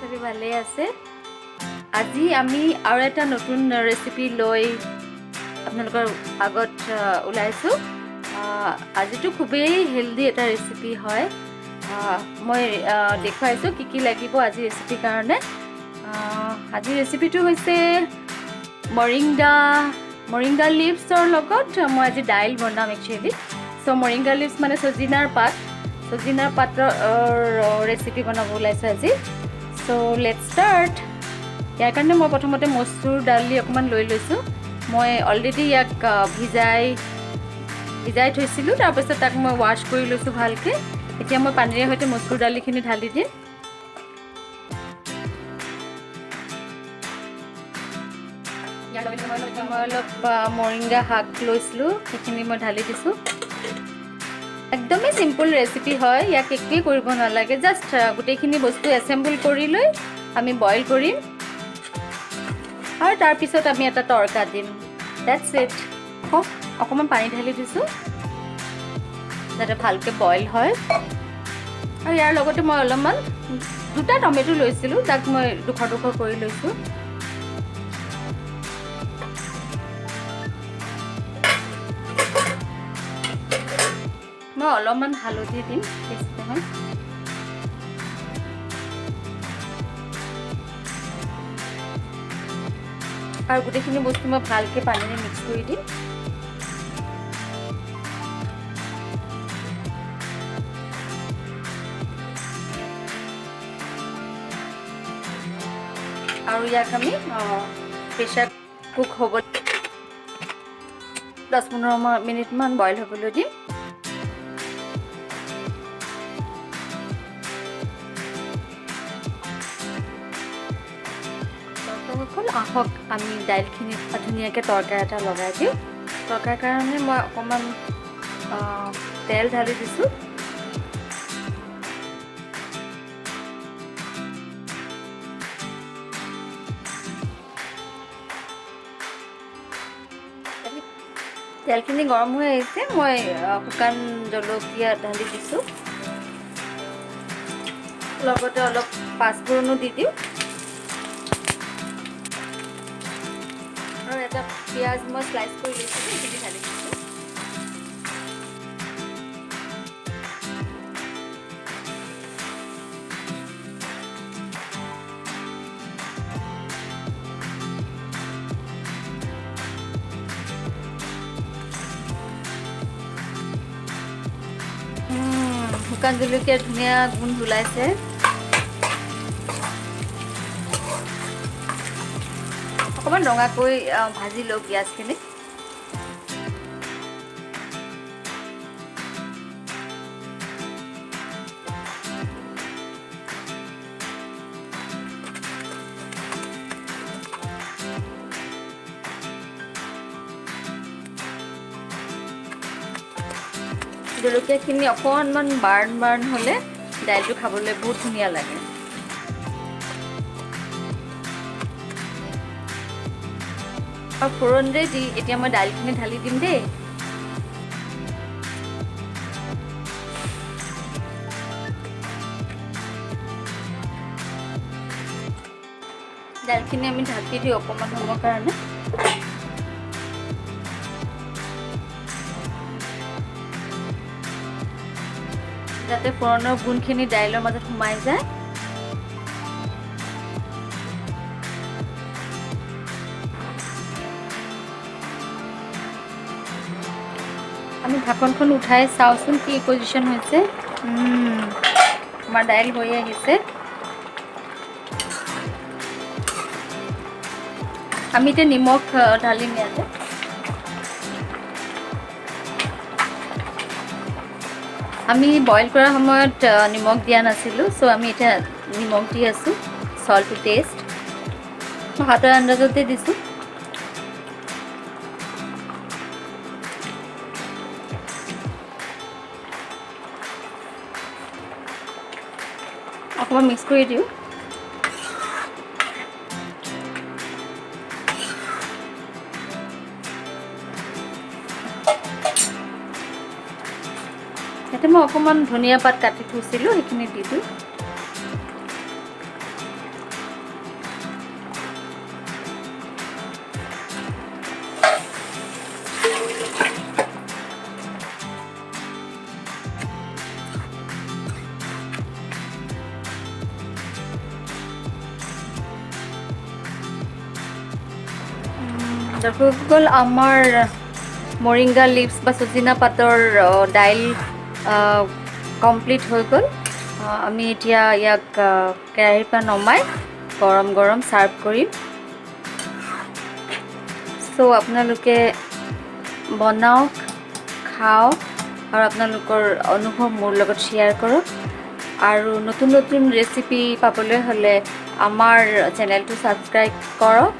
সবে ভালে আছে আজি আমি আৰু এটা নতুন ৰেচিপি লৈ আপোনালোকৰ আগত ওলাইছো আজিটো খুবেই হেলদি এটা ৰেচিপি হয় মই দেখুৱাইছো কি লাগিব আজি ৰেচিপি কাৰণে আজি ৰেচিপিটো হৈছে moringa leavesৰ লগত মই আজি দাইল বনাম একচুয়ালি সো moringa leaves মানে সজিনাৰ পাতৰ ৰেচিপি বনাব ওলাইছো আজি সো লেটস ষ্টাৰ্ট ইয়াৰ কাৰণে মই প্ৰথমতে মসুৰ দালি অকমান লৈ লৈছো মই অলৰেডি ইয়াক ভিজাই থৈছিলো তাৰ পিছত তাক মই ওয়াশ কৰি লৈছো ভালকে এতিয়া মই পানীৰে সৈতে মসুৰ দালিখিনি ঢালি দিম ইয়াৰ লগতে মই অলপ moringa শাক লৈছিলো সেইখিনি মই ঢালি দিছো একদমই সিম্পল ৰেচিপি হয় ইয়াক একোৱে কৰিব নালাগে জাস্ট গোটেইখিনি বস্তু এসেম্বল কৰি লৈ আমি বইল কৰিম আৰু তাৰ পিছত আমি এটা তৰকা দিম দ্যাটস ইট অকমান পানী ঢালি দিছো যাতে ভালকে বইল হয় আৰু ইয়াৰ লগতে মই অলপমান দুটা টমেটো লৈছিলো তাক মই দুখৰ কৰি লৈছো মই অলপমান হালধি দিম বেছিকৈ আৰু গোটেইখিনি বস্তু মই ভালকে পানীৰে মিক্স কৰি দিম আৰু ইয়াক আমি প্ৰেছাৰ কুক হ'ব 10-15 মিনিট মান বইল হ'বলৈ দিম আহক আমি দাইলখিনি ধুনীয়াকৈ তৰকাৰী এটা লগাই দিওঁ তৰকাৰীৰ কাৰণে মই অকণমান তেল ঢালি দিছোঁ তেলখিনি গৰম হৈ আহিছে মই শুকান জলকীয়া ঢালি দিছোঁ লগতে অলপ পাঁচফোৰণো দি দিওঁ আৰু এটা পিয়াজ মই স্লাইচ কৰি লৈছিলোঁ সেইখিনি ঢালি দিছোঁ শুকান জলকীয়াৰ ধুনীয়া গোন্ধ ওলাইছে অকমান ৰঙাকৈ ভাজি লওঁ পিয়াজখিনি জলকীয়াখিনি অকণমান বাৰ্ণ হ'লে দাইলটো খাবলৈ বহুত ধুনীয়া লাগে আৰু ফোৰনৰে দি এতিয়া মই দাইলখিনি ঢালি দিম দেই দাইলখিনি আমি ঢাকি দিওঁ অকণমান সময়ৰ কাৰণে যাতে ফোৰণৰ গুণখিনি দাইলৰ মাজত সোমাই যায় আমি ঢাকনখন উঠাই চাওচোন কি পজিশন হৈছে আমাৰ দাইল হৈ আহিছে আমি এতিয়া নিমখ ঢালিম ইয়াতে আমি বইল কৰাৰ সময়ত নিমখ দিয়া নাছিলোঁ সো আমি এতিয়া নিমখ দি আছোঁ সল্ট টু টেষ্ট মই হাতৰ আন্দাজতে দিছোঁ অকণমান মিক্স কৰি দিওঁ ইয়াতে মই অকণমান ধনিয়া পাত কাটি থৈছিলোঁ সেইখিনি দি দিওঁ দৰ্শকসকল আমাৰ মৰিংগা লিভছ বা চজিনা পাতৰ দাইল কমপ্লিট হৈ গ'ল। আমি এতিয়া ইয়াক কেৰাহীৰ পৰা নমাই গৰম গৰম ছাৰ্ভ কৰিম। চ' আপোনালোকে বনাওক, খাওক আৰু আপোনালোকৰ অনুভৱ মোৰ লগত শ্বেয়াৰ কৰক। আৰু নতুন নতুন ৰেচিপি পাবলৈ হ'লে আমাৰ চেনেলটো ছাবস্ক্ৰাইব কৰক